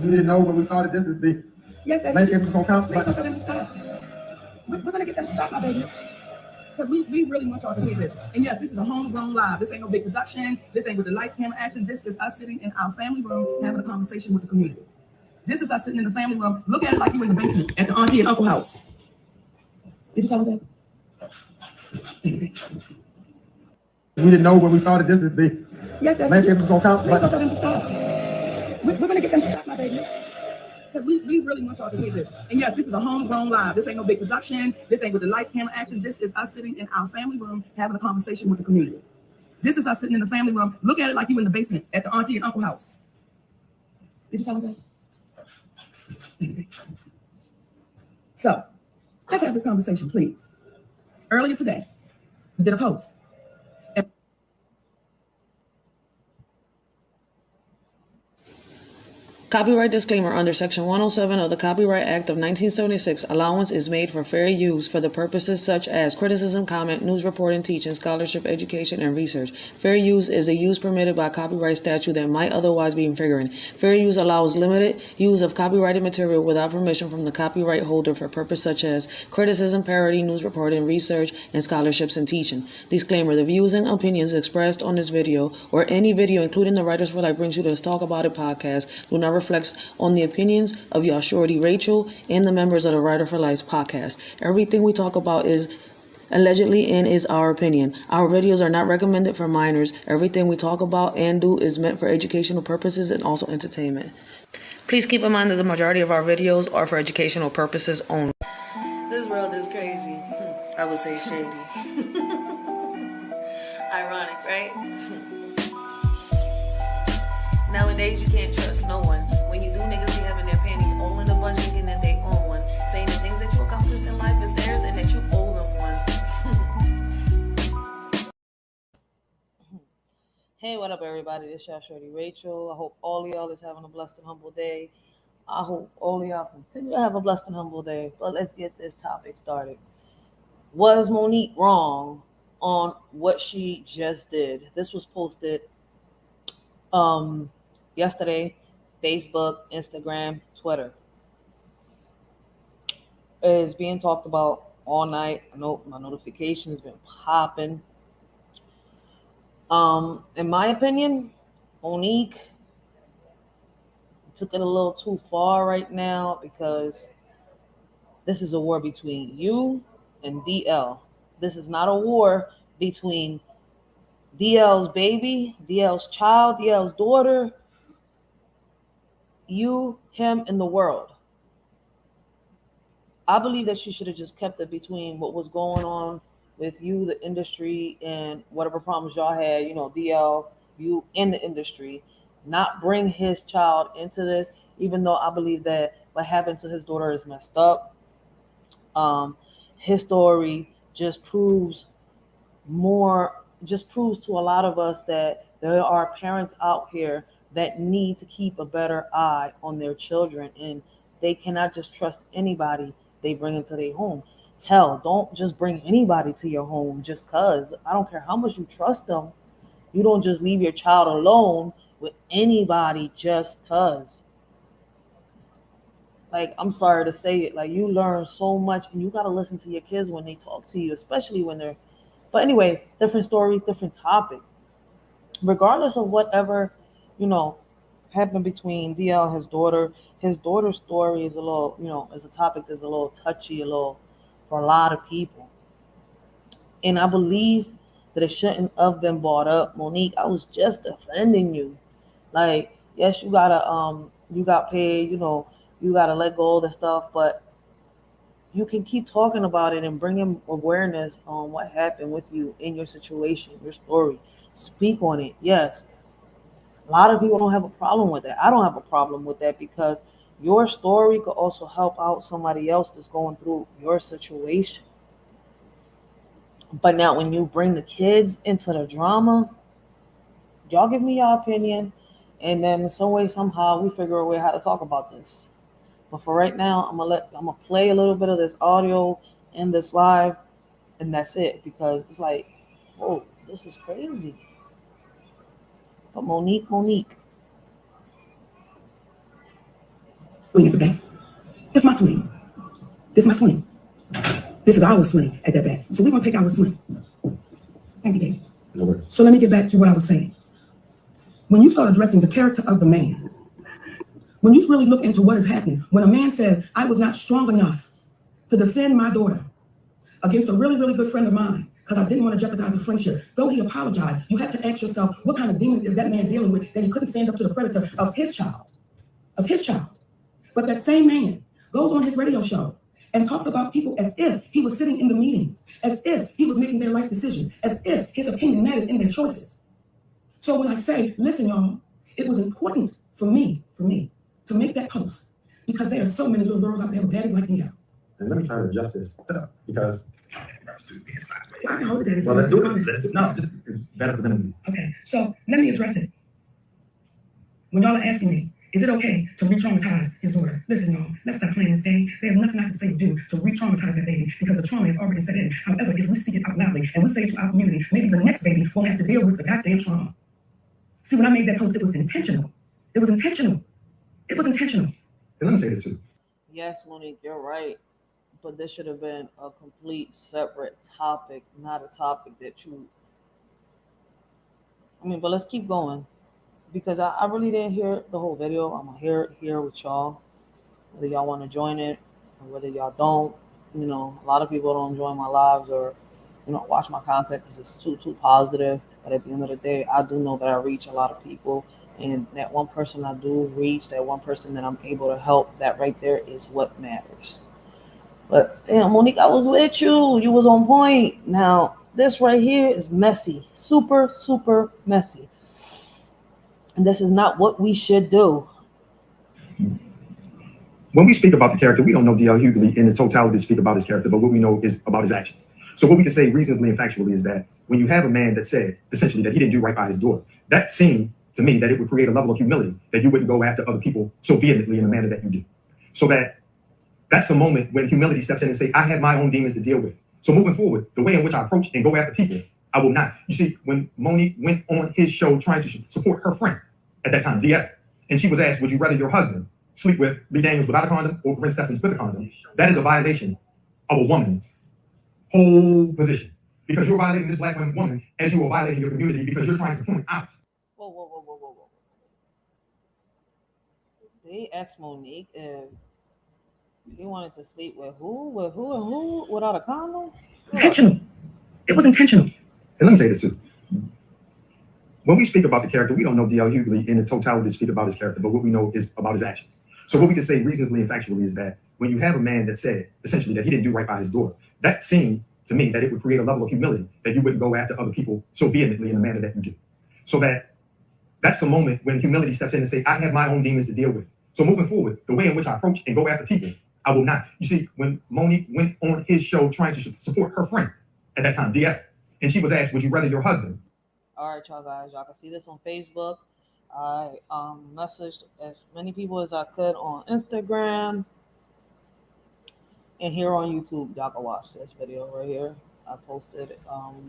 We didn't know when we started this, the landscape was going to come. Please don't tell them to stop. We're going to get them to stop, my babies. Because we really want y'all to hear this. And yes, this is a homegrown live. This ain't no big production. This ain't with the lights, camera, action. This is us sitting in our family room having a conversation with the community. This is us sitting in the family room. Look at it like you in the basement at the auntie and uncle house. Did you tell them that? We didn't know when we started this, the landscape was going to come. Please don't tell them to stop. We're going to get them to stop, my babies. Because we really want y'all to hear this. And yes, this is a homegrown live. This ain't no big production. This ain't with the lights, camera, action. This is us sitting in our family room having a conversation with the community. This is us sitting in the family room. Look at it like you in the basement at the auntie and uncle house. Did you tell them that? So, let's have this conversation, please. Earlier today, we did a post. Copyright disclaimer: under Section 107 of the Copyright Act of 1976, allowance is made for fair use for the purposes such as criticism, comment, news reporting, teaching, scholarship, education, and research. Fair use is a use permitted by copyright statute that might otherwise be infringing. Fair use allows limited use of copyrighted material without permission from the copyright holder for purposes such as criticism, parody, news reporting, research, and scholarships and teaching. Disclaimer: the views and opinions expressed on this video or any video, including the Writers for Life Brings You to Let's Talk About It podcast, do not reflects on the opinions of y'all Shorty, Racheal, and the members of the Writer for Life podcast. Everything we talk about is allegedly and is our opinion. Our videos are not recommended for minors. Everything we talk about and do is meant for educational purposes and also entertainment. Please keep in mind that the majority of our videos are for educational purposes only. This world is crazy. I would say shady. Ironic, right? Nowadays, you can't trust no one. When you do, niggas be having their panties all in a bunch and getting that they own one. Saying the things that you accomplished in life is theirs and that you owe them one. Hey, what up, everybody? This y'all Shorty, Racheal. I hope all of y'all is having a blessed and humble day. I hope all of y'all continue to have a blessed and humble day. But let's get this topic started. Was Monique wrong on what she just did? This was posted yesterday, Facebook, Instagram, Twitter. It is being talked about all night. I know my notifications been popping. In my opinion, Monique took it a little too far right now because this is a war between you and DL. This is not a war between DL's baby, DL's child, DL's daughter, you, him, and the world. I believe that she should have just kept it between what was going on with you, the industry, and whatever problems y'all had, DL, you, in the industry. Not bring his child into this, even though I believe that what happened to his daughter is messed up. His story just proves to a lot of us that there are parents out here that need to keep a better eye on their children, and they cannot just trust anybody they bring into their home. Hell, don't just bring anybody to your home just cause. I don't care how much you trust them. You don't just leave your child alone with anybody just cause. Like, I'm sorry to say it, like, you learn so much, and you got to listen to your kids when they talk to you, especially when they're, but anyways, different story, different topic. Regardless of whatever, happened between DL and his daughter's story is a little, is a topic that's a little touchy, for a lot of people. And I believe that it shouldn't have been brought up. Monique, I was just defending you. Like, yes, you got paid, you gotta let go of the stuff, but you can keep talking about it and bringing awareness on what happened with you in your situation, your story. Speak on it. Yes. A lot of people don't have a problem with that. I don't have a problem with that because your story could also help out somebody else that's going through your situation. But now when you bring the kids into the drama, y'all give me your opinion, and then in some way, somehow, we figure a way how to talk about this. But for right now, I'm gonna play a little bit of this audio in this live, and that's it, because it's like, whoa, this is crazy. But Monique. swing at the bat. This is my swing. This is my swing. This is our swing at that bat. So we're going to take our swing. Thank you, David. Okay. So let me get back to what I was saying. When you start addressing the character of the man, when you really look into what is happening, when a man says, I was not strong enough to defend my daughter against a really, really good friend of mine because I didn't want to jeopardize the friendship, though he apologized, you have to ask yourself, what kind of demons is that man dealing with that he couldn't stand up to the predator of his child? Of his child. But that same man goes on his radio show and talks about people as if he was sitting in the meetings, as if he was making their life decisions, as if his opinion mattered in their choices. So when I say, listen, y'all, it was important for me to make that post because there are so many little girls out there with daddies like me. And let me try to adjust this because I can hold it, Daddy. well, let's do it. Let's do it. No, it's better for them. Okay, so let me address it. When y'all are asking me, is it okay to re-traumatize his daughter? Listen, y'all, let's stop playing this game. There's nothing I can say or do to re-traumatize that baby because the trauma has already set in. However, if we speak it out loudly and we say it to our community, maybe the next baby won't have to deal with the goddamn trauma. See, when I made that post, it was intentional. It was intentional. It was intentional. And let me say this too. Yes, Monique, you're right. But this should have been a complete separate topic, not a topic that you... but let's keep going. Because I really didn't hear the whole video. I'm going to hear it here with y'all. Whether y'all want to join it or whether y'all don't. A lot of people don't join my lives or, watch my content because it's too positive. But at the end of the day, I do know that I reach a lot of people. And that one person I do reach, that one person that I'm able to help, that right there is what matters. But damn, Monique, I was with you. You was on point. Now, this right here is messy. Super, super messy. And this is not what we should do. When we speak about the character, we don't know D.L. Hughley in the totality to speak about his character, but what we know is about his actions. So what we can say reasonably and factually is that when you have a man that said, essentially, that he didn't do right by his daughter, that seemed to me that it would create a level of humility that you wouldn't go after other people so vehemently in the manner that you do. So that's the moment when humility steps in and say, I have my own demons to deal with. So moving forward, the way in which I approach and go after people, I will not. You see, when Monique went on his show trying to support her friend at that time, DF, and she was asked, would you rather your husband sleep with Lee Daniels without a condom or Corinne Stephens with a condom? That is a violation of a woman's whole position. Because you're violating this black woman as you are violating your community because you're trying to point out. Whoa. They asked Monique if he wanted to sleep with who without a condom? Intentional. It was intentional. And let me say this too. When we speak about the character, we don't know D.L. Hughley in the totality to speak about his character, but what we know is about his actions. So what we can say reasonably and factually is that when you have a man that said, essentially, that he didn't do right by his daughter, that seemed to me that it would create a level of humility that you wouldn't go after other people so vehemently in the manner that you do. So that's the moment when humility steps in and say, I have my own demons to deal with. So moving forward, the way in which I approach and go after people, I will not. You see, when Monique went on his show trying to support her friend at that time, DF, and she was asked, would you rather your husband? All right, y'all guys, y'all can see this on Facebook. I messaged as many people as I could on Instagram and here on YouTube. Y'all can watch this video right here. I posted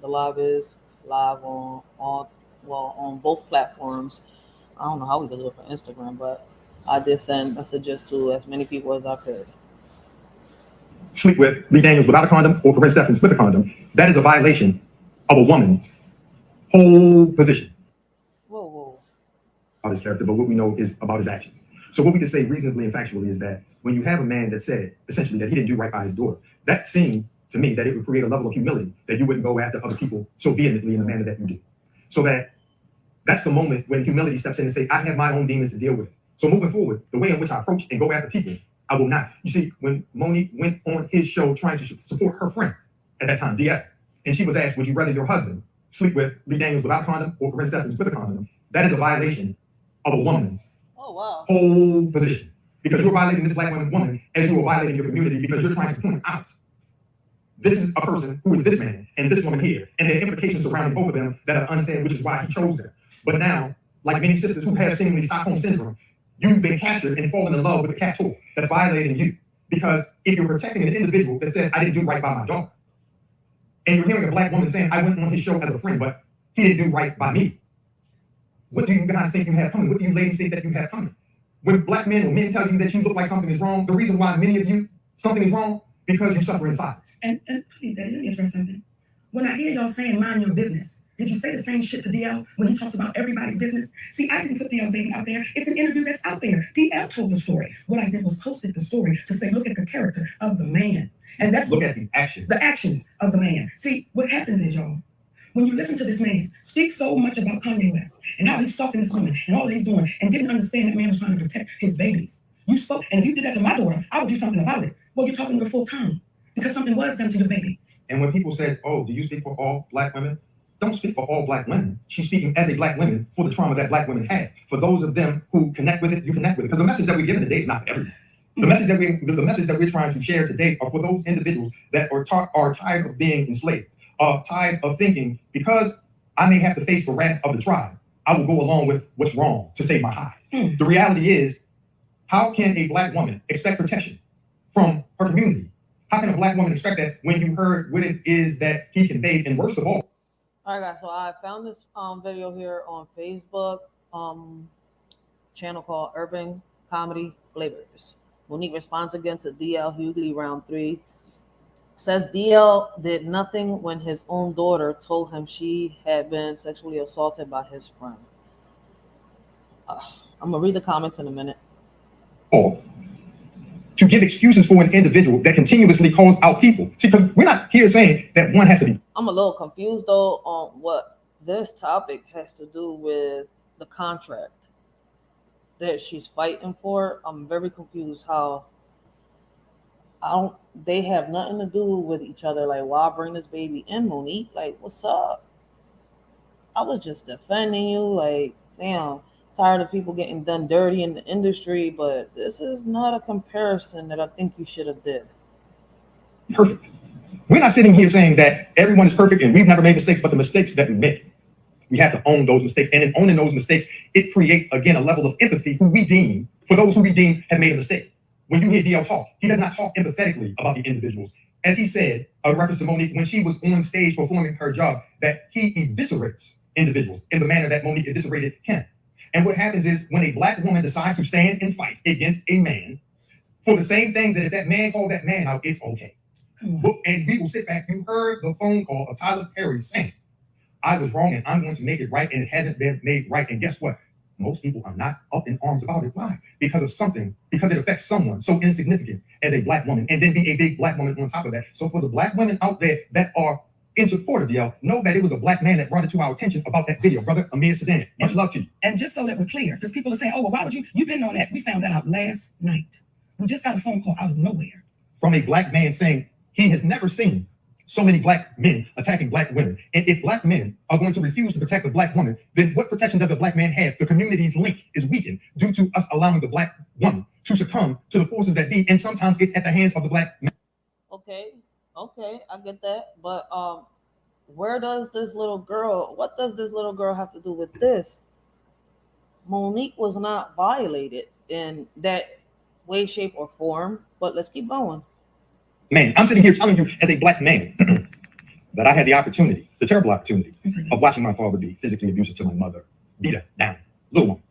the live is live on both platforms. I don't know how we could do it for Instagram, but I did send messages to as many people as I could. Sleep with Lee Daniels without a condom or Corinne Stephens with a condom. That is a violation of a woman's whole position. Whoa. About his character, but what we know is about his actions. So what we can say reasonably and factually is that when you have a man that said, essentially, that he didn't do right by his daughter, that seemed to me that it would create a level of humility that you wouldn't go after other people so vehemently in the manner that you do. So that's the moment when humility steps in and say, I have my own demons to deal with. So moving forward, the way in which I approach and go after people, I will not. You see, when Monique went on his show trying to support her friend at that time, DF, and she was asked, would you rather your husband sleep with Lee Daniels without a condom or Corinne Stephens with a condom? That is a violation of a woman's whole position. Because you're violating this black woman as you are violating your community because you're trying to point out this is a person who is this man and this woman here. And there are implications surrounding both of them that are unsaid, which is why he chose them. But now, like many sisters who have seemingly Stockholm syndrome, you've been captured and fallen in love with a cat tool that's violating you. Because if you're protecting an individual that said, I didn't do right by my daughter, and you're hearing a black woman saying, I went on his show as a friend, but he didn't do right by me. What do you guys think you have coming? What do you ladies think that you have coming? when black men or men tell you that you look like something is wrong, the reason why many of you, something is wrong, because you suffer in silence. And please, Daddy, let me address something. When I hear y'all saying mind your business, did you say the same shit to DL when he talks about everybody's business? See, I didn't put DL's baby out there. It's an interview that's out there. DL told the story. What I did was posted the story to say, look at the character of the man. And that's Look at the actions. The actions of the man. See, what happens is, y'all, when you listen to this man speak so much about Kanye West and how he's stalking this woman and all that he's doing and didn't understand that man was trying to protect his babies. You spoke, and if you did that to my daughter, I would do something about it. Well, you're talking to her full time because something was done to your baby. And when people said, oh, do you speak for all black women? Don't speak for all black women. She's speaking as a black woman for the trauma that black women had. For those of them who connect with it, you connect with it. Because the message that we're giving today is not for everyone. The message that we're trying to share today are for those individuals that are tired of being enslaved, tired of thinking, because I may have to face the wrath of the tribe, I will go along with what's wrong to save my hide. The reality is, how can a black woman expect protection from her community? How can a black woman expect that when you heard what it is that he conveyed? And worst of all right, guys, so I found this video here on Facebook, channel called Urban Comedy Flavors. Nique responds against a DL Hughley round 3. Says DL did nothing when his own daughter told him she had been sexually assaulted by his friend. I'm gonna read the comments in a minute. To give excuses for an individual that continuously calls out people. See, because we're not here saying that one has to be. I'm a little confused though on what this topic has to do with the contract that she's fighting for. I'm very confused how they have nothing to do with each other. Like, why bring this baby in, Monique? Like, what's up? I was just defending you. Like, damn, tired of people getting done dirty in the industry, but this is not a comparison that I think you should have did. Perfect. We're not sitting here saying that everyone is perfect and we've never made mistakes, but the mistakes that we make, we have to own those mistakes. And in owning those mistakes, it creates, again, a level of empathy for those who we deem have made a mistake. When you hear DL talk, he does not talk empathetically about the individuals. As he said, a reference to Monique, when she was on stage performing her job, that he eviscerates individuals in the manner that Monique eviscerated him. And what happens is when a black woman decides to stand and fight against a man for the same things that if that man called that man out, it's okay. And we will sit back. You heard the phone call of Tyler Perry saying, I was wrong and I'm going to make it right, and it hasn't been made right. And guess what? Most people are not up in arms about it. Why? Because it affects someone so insignificant as a black woman, and then be a big black woman on top of that. So for the black women out there that are in support of DL, know that it was a black man that brought it to our attention about that video. Brother Amir Sedan, much love to you. And just so that we're clear, because people are saying, oh, well, why would you've been on that. We found that out last night. We just got a phone call out of nowhere. From a black man saying he has never seen so many black men attacking black women. And if black men are going to refuse to protect a black woman, then what protection does a black man have? The community's link is weakened due to us allowing the black woman to succumb to the forces that be. And sometimes it's at the hands of the black man. Okay, I get that. But what does this little girl have to do with this? Monique was not violated in that way, shape, or form. But let's keep going. Man, I'm sitting here telling you as a black man that I had the opportunity, the terrible opportunity of watching my father be physically abusive to my mother, beat her down, little one.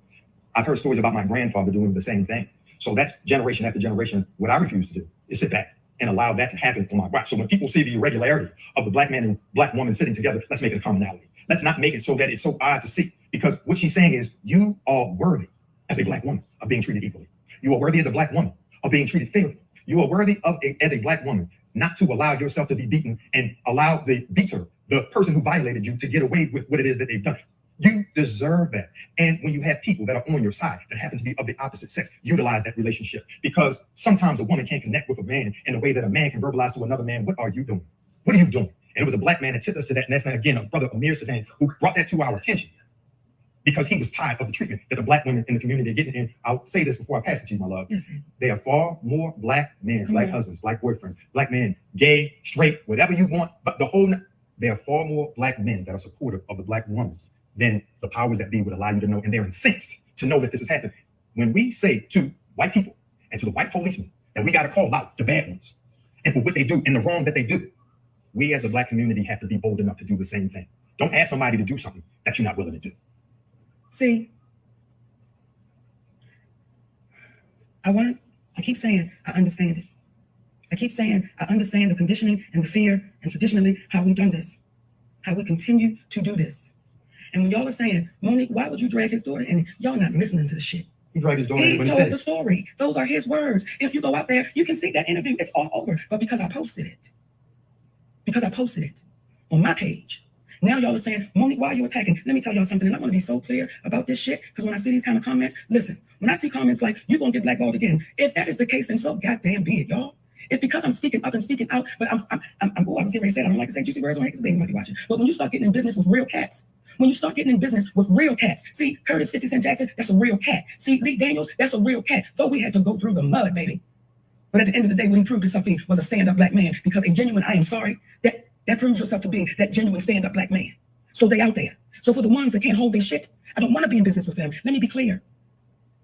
I've heard stories about my grandfather doing the same thing. So that's generation after generation. What I refuse to do is sit back and allow that to happen on my watch. So when people see the irregularity of the black man and black woman sitting together, let's make it a commonality. Let's not make it so that it's so odd to see. Because what she's saying is, you are worthy as a black woman of being treated equally. You are worthy as a black woman of being treated fairly. You are worthy as a black woman not to allow yourself to be beaten and allow the beater, the person who violated you, to get away with what it is that they've done. You deserve that. And when you have people that are on your side that happen to be of the opposite sex, utilize that relationship. Because sometimes a woman can't connect with a man in the way that a man can verbalize to another man, what are you doing? What are you doing? And it was a black man that tipped us to that. And that's not, again, a brother Amir Sedan, who brought that to our attention. Because he was tired of the treatment that the black women in the community are getting. And I'll say this before I pass it to you, my love. Yes, they are far more black men, black husbands, black boyfriends, black men, gay, straight, whatever you want. But they are far more black men that are supportive of the black woman than the powers that be would allow you to know. And they're incensed to know that this is happening. When we say to white people and to the white policemen that we got to call out the bad ones and for what they do and the wrong that they do, we as a black community have to be bold enough to do the same thing. Don't ask somebody to do something that you're not willing to do. See, I keep saying, I understand it. I keep saying, I understand the conditioning and the fear and traditionally how we've done this, how we continue to do this. And when y'all are saying, Monique, why would you drag his daughter? And y'all not listening to the shit. He dragged his daughter He in when he told said the it. story. Those are his words. If you go out there, you can see that interview. It's all over. But because I posted it on my page, now y'all are saying, Monique, why are you attacking? Let me tell y'all something. And I want to be so clear about this shit. Because when I see these kind of comments, listen, when I see comments like, you're going to get blackballed again. If that is the case, then so goddamn be it, y'all. It's because I'm speaking up and speaking out. But I was getting ready to say it. I don't like to say juicy words on here because babies might be watching. But when you start getting in business with real cats, see, Curtis 50 Cent Jackson, that's a real cat. See, Lee Daniels, that's a real cat. Though we had to go through the mud, baby. But at the end of the day, what he proved to something was a stand-up black man. Because a genuine, I am sorry, that proves yourself to be that genuine stand-up black man. So they out there. So for the ones that can't hold their shit, I don't want to be in business with them. Let me be clear.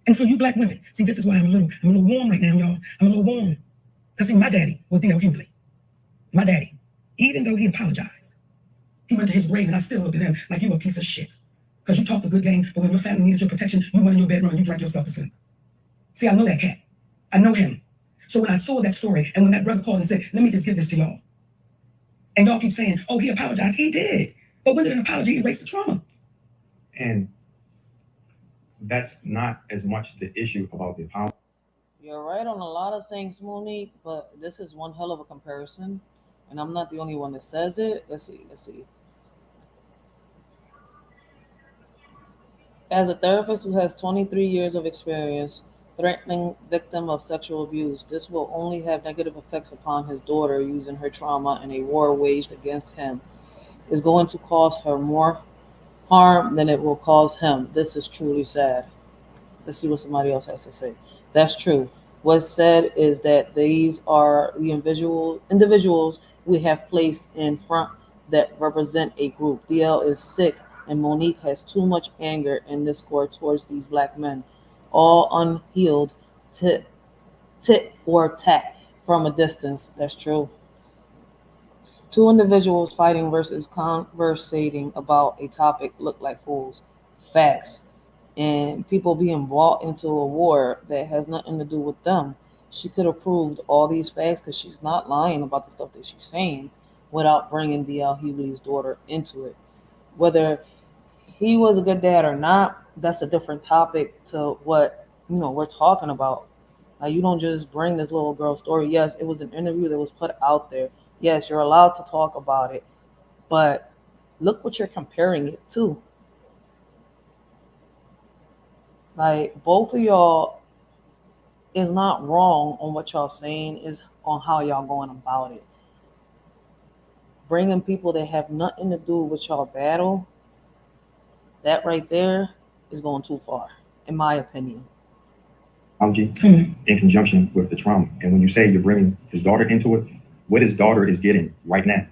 And for you black women, see, this is why I'm a little warm right now, y'all. I'm a little warm. Because see, my daddy was D.L. Hughley. My daddy, even though he apologized, he went to his grave and I still looked at him like you a piece of shit. Because you talked a good game, but when your family needed your protection, you went in your bedroom and you drank yourself to sleep. See, I know that cat. I know him. So when I saw that story and when that brother called and said, let me just give this to y'all. And y'all keep saying, oh, he apologized. He did. But when did an apology erase the trauma? And that's not as much the issue about the apology. You're right on a lot of things, Monique, but this is one hell of a comparison. And I'm not the only one that says it. Let's see. As a therapist who has 23 years of experience threatening victim of sexual abuse, this will only have negative effects upon his daughter using her trauma in a war waged against him. Is going to cause her more harm than it will cause him. This is truly sad. Let's see what somebody else has to say. That's true. What's said is that these are the individuals we have placed in front that represent a group. DL is sick and Monique has too much anger and discord towards these black men, all unhealed tit or tat from a distance. That's true. Two individuals fighting versus conversating about a topic look like fools. Facts. And people being brought into a war that has nothing to do with them. She could have proved all these facts because she's not lying about the stuff that she's saying without bringing D.L. Hughley's daughter into it. Whether he was a good dad or not, that's a different topic to what we're talking about. You don't just bring this little girl's story. Yes, it was an interview that was put out there. Yes, you're allowed to talk about it, but look what you're comparing it to. Like, both of y'all is not wrong on what y'all saying, is on how y'all going about it. Bringing people that have nothing to do with y'all battle, that right there is going too far, in my opinion. In conjunction with the trauma. And when you say you're bringing his daughter into it, what his daughter is getting right now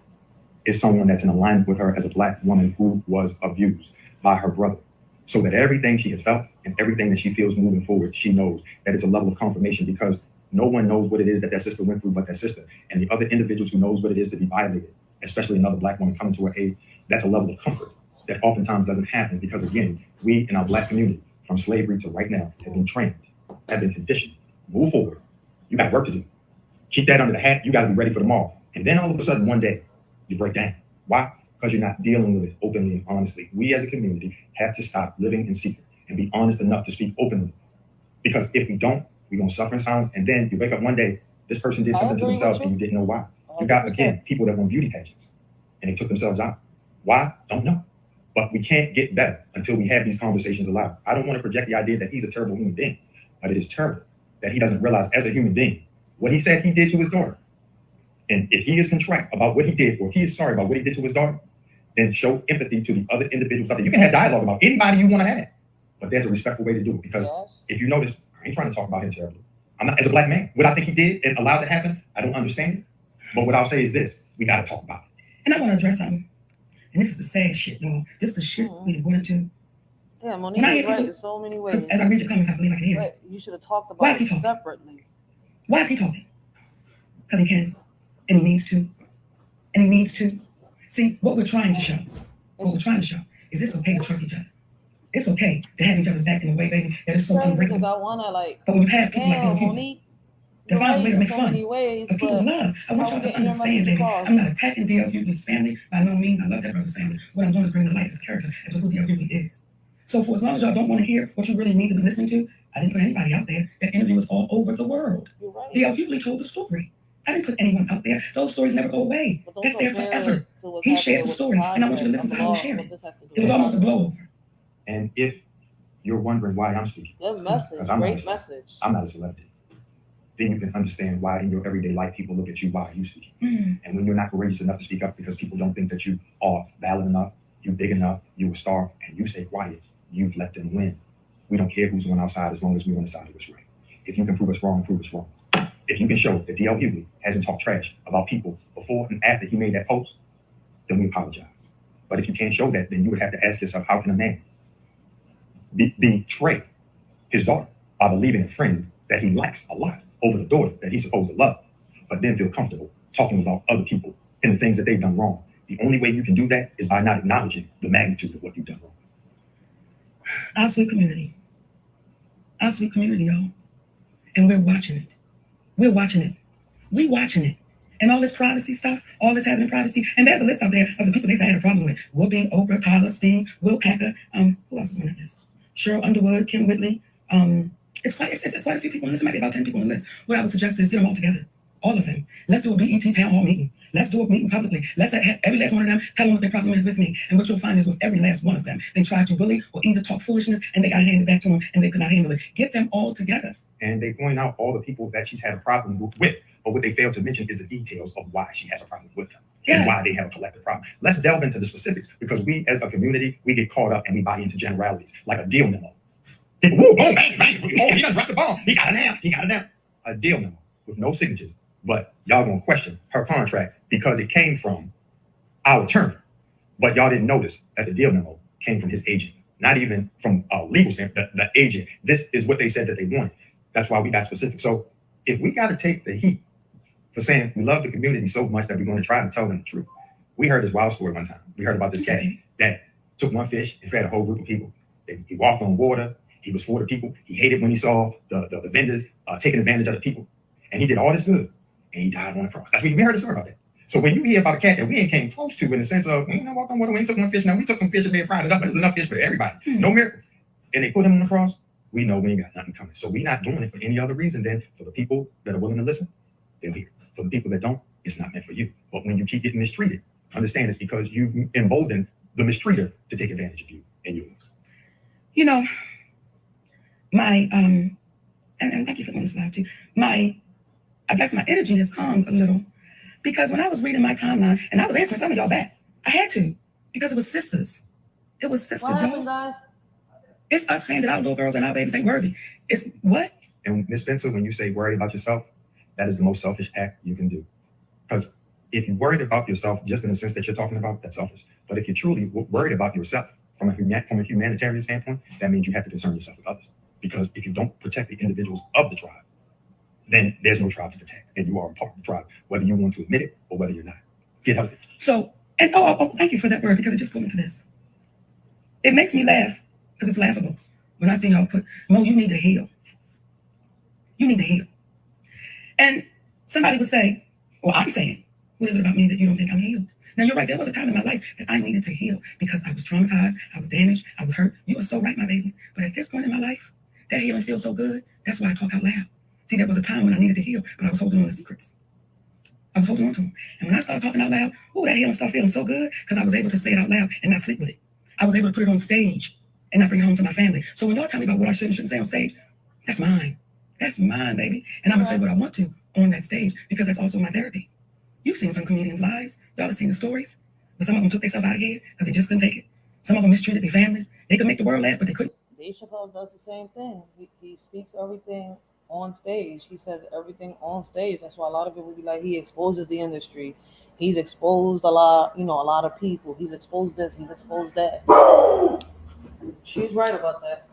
is someone that's in alignment with her as a black woman who was abused by her brother. So that everything she has felt and everything that she feels moving forward, she knows that it's a level of confirmation because no one knows what it is that sister went through but that sister. And the other individuals who knows what it is to be violated, especially another black woman coming to her aid, that's a level of comfort that oftentimes doesn't happen because, again, we in our black community, from slavery to right now, have been trained, have been conditioned. Move forward. You got work to do. Keep that under the hat. You got to be ready for tomorrow. And then all of a sudden, one day, you break down. Why? Because you're not dealing with it openly and honestly. We as a community have to stop living in secret and be honest enough to speak openly. Because if we don't, we're going to suffer in silence. And then you wake up one day, this person did something to themselves and you didn't know why. You got, again, people that want beauty pageants and they took themselves out. Why? Don't know. But we can't get better until we have these conversations aloud. I don't want to project the idea that he's a terrible human being, but it is terrible that he doesn't realize as a human being what he said he did to his daughter. And if he is contrite about what he did, or he is sorry about what he did to his daughter, then show empathy to the other individuals out there. You can have dialogue about anybody you want to have, but there's a respectful way to do it. Because if you notice, I ain't trying to talk about him terribly. I'm not, as a black man, what I think he did and allowed to happen, I don't understand it. But what I'll say is this: we got to talk about it. And I want to address something. And this is the sad shit, y'all. This is the shit we went into. Yeah, Monique is right in so many ways. As I read your comments, I believe I can hear it. You should have talked about it separately. Why is he talking? Because he can. And he needs to. And he needs to. See, what we're trying to show is it's okay to trust each other. It's okay to have each other's back in a way, baby, that is so Because unbreakable. I want to like, But when you have people like damn, Hughley, Monique, that you're finds a right way to in make so fun many ways, of people's but love. I want how y'all we to getting your understand, message baby. across? I'm not attacking D.L. Hughley's family by no means. I love that brother's family. What I'm doing is bringing to light his character as to who D.L. Hughley is. So for as long as y'all don't want to hear what you really need to be listening to, I didn't put anybody out there. That interview was all over the world. You're right. D.L. Hughley told the story. I didn't put anyone out there. Those stories never go away. That's there forever. He shared the story, and I want you to listen to how he shared it. It was almost a blowover. And if you're wondering why I'm speaking, good message, great message. I'm not a celebrity. Then you can understand why in your everyday life people look at you, why are you speaking? And when you're not courageous enough to speak up because people don't think that you are valid enough, you big enough, you a star, and you stay quiet, you've let them win. We don't care who's on our side as long as we're on the side of what's right. If you can prove us wrong, prove us wrong. If you can show that D.L. Hughley hasn't talked trash about people before and after he made that post, then we apologize. But if you can't show that, then you would have to ask yourself, how can a man betray his daughter by believing a friend that he likes a lot over the daughter that he's supposed to love, but then feel comfortable talking about other people and the things that they've done wrong? The only way you can do that is by not acknowledging the magnitude of what you've done wrong. Our sweet community, y'all. And we're watching it. We're watching it. We're watching it. And all this privacy stuff, all this having privacy. And there's a list out there of the people they say I had a problem with. Whoopi, Oprah, Tyler, Steen, Will Packer. Who else is on that list? Cheryl Underwood, Kim Whitley. It's quite a few people on this. It might be about 10 people on the list. What I would suggest is get them all together. All of them. Let's do a BET town hall meeting. Let's do a meeting publicly. Let's have every last one of them tell them what their problem is with me. And what you'll find is with every last one of them, they try to bully or either talk foolishness and they got to hand it back to them and they could not handle it. Get them all together. And they point out all the people that she's had a problem with. But what they fail to mention is the details of why she has a problem with them and why they have a collective problem. Let's delve into the specifics because we as a community, we get caught up and we buy into generalities like a deal memo. People, woo, oh, bang, bang, oh, he done dropped the bomb. He got it now. A deal memo with no signatures. But y'all gonna question her contract because it came from our attorney. But y'all didn't notice that the deal memo came from his agent, not even from a legal standpoint, the agent. This is what they said that they wanted. That's why we got specific. So if we got to take the heat for saying we love the community so much that we're going to try to tell them the truth. We heard this wild story one time. We heard about this cat that took one fish and fed a whole group of people. He walked on water. He was for the people. He hated when he saw the vendors taking advantage of the people. And he did all this good. And he died on the cross. That's what we heard a story about that. So when you hear about a cat that we ain't came close to in the sense of, we walked on water, we ain't took one fish. Now we took some fish and they fried it up, but there's enough fish for everybody. No miracle. And they put him on the cross. We know we ain't got nothing coming. So we're not doing it for any other reason than for the people that are willing to listen, they'll hear it. For the people that don't, it's not meant for you. But when you keep getting mistreated, understand it's because you embolden the mistreater to take advantage of you and yours. You know, my and thank you for this live too. I guess my energy has calmed a little because when I was reading my timeline and I was answering some of y'all back, I had to because it was sisters. It was sisters, what happened, y'all. guys? It's us saying that our little girls and our babies ain't worthy. It's what? And Miss Spencer, when you say worry about yourself, that is the most selfish act you can do. Because if you're worried about yourself, just in the sense that you're talking about, that's selfish. But if you're truly worried about yourself from a humanitarian standpoint, that means you have to concern yourself with others. Because if you don't protect the individuals of the tribe, then there's no tribe to protect. And you are a part of the tribe, whether you want to admit it or whether you're not. Get healthy. So, and thank you for that word because it just put me to this. It makes me laugh because it's laughable. When I see y'all put, Mo, you need to heal. You need to heal. And somebody would say, well, I'm saying, what is it about me that you don't think I'm healed? Now, you're right. There was a time in my life that I needed to heal because I was traumatized. I was damaged. I was hurt. You are so right, my babies. But at this point in my life, that healing feels so good. That's why I talk out loud. See, there was a time when I needed to heal, but I was holding on to secrets. I was holding on to them. And when I started talking out loud, that healing stuff feeling so good because I was able to say it out loud and not sleep with it. I was able to put it on stage and not bring it home to my family. So when y'all tell me about what I should and shouldn't say on stage, that's mine. That's mine, baby. And I'm going to say what I want to on that stage because that's also my therapy. You've seen some comedians' lives. Y'all have seen the stories. But some of them took themselves out of here because they just couldn't take it. Some of them mistreated their families. They could make the world laugh, but they couldn't. Dave Chappelle does the same thing. He speaks everything on stage. He says everything on stage. That's why a lot of people be like, he exposes the industry. He's exposed a lot of people. He's exposed this. He's exposed that. She's right about that.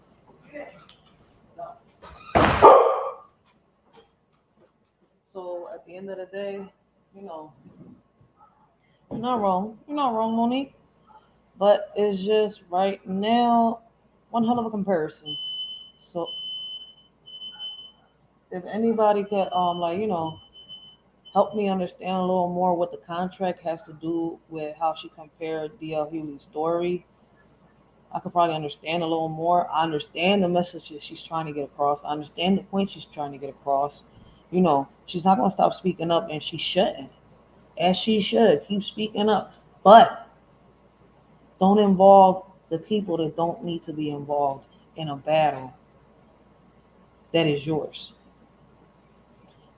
So at the end of the day, you're not wrong. You're not wrong, Monique. But it's just right now, one hell of a comparison. So if anybody could help me understand a little more what the contract has to do with how she compared D.L. Hughley's story, I could probably understand a little more. I understand the messages she's trying to get across. I understand the point she's trying to get across. She's not going to stop speaking up, and she shouldn't. As she should, keep speaking up. But don't involve the people that don't need to be involved in a battle that is yours.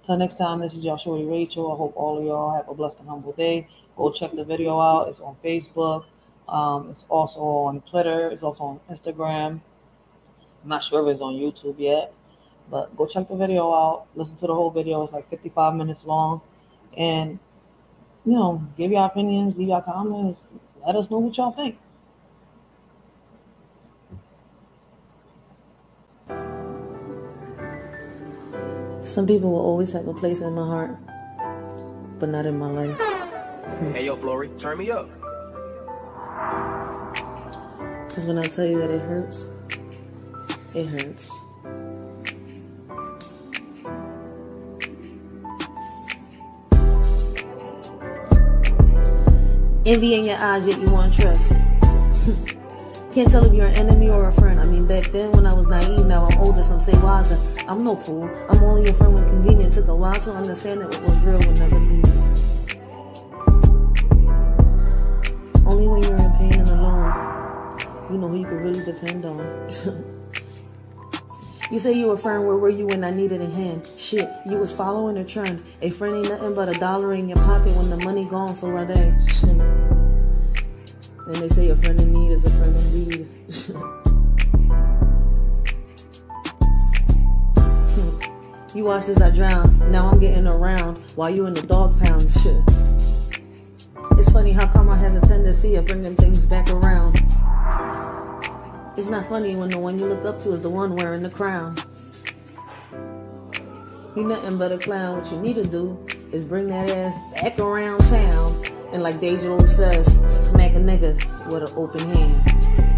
Till next time, this is y'all Shorty Racheal. I hope all of y'all have a blessed and humble day. Go check the video out. It's on Facebook. It's also on Twitter. It's also on Instagram. I'm not sure if it's on YouTube yet, but go check the video out. Listen to the whole video. It's like 55 minutes long. And, give your opinions, leave your comments. Let us know what y'all think. Some people will always have a place in my heart, but not in my life. Hey, yo, Flory, turn me up. Because when I tell you that it hurts, it hurts. Envy in your eyes, yet you want trust. Can't tell if you're an enemy or a friend. I mean, back then when I was naive, now I'm older, some say wiser. I'm no fool. I'm only a friend when convenient. Took a while to understand that what was real would never leave. Only when you're in pain and alone, you know who you can really depend on. You say you were a friend, where were you when I needed a hand? Shit, you was following a trend. A friend ain't nothing but $1 in your pocket when the money gone, so are they. Shit. And they say a friend in need is a friend indeed. You watched as I drown. Now I'm getting around while you in the dog pound. Shit. It's funny how karma has a tendency of bringing things back around. It's not funny when the one you look up to is the one wearing the crown. You nothing but a clown. What you need to do is bring that ass back around town. And like Deja says, smack a nigga with an open hand.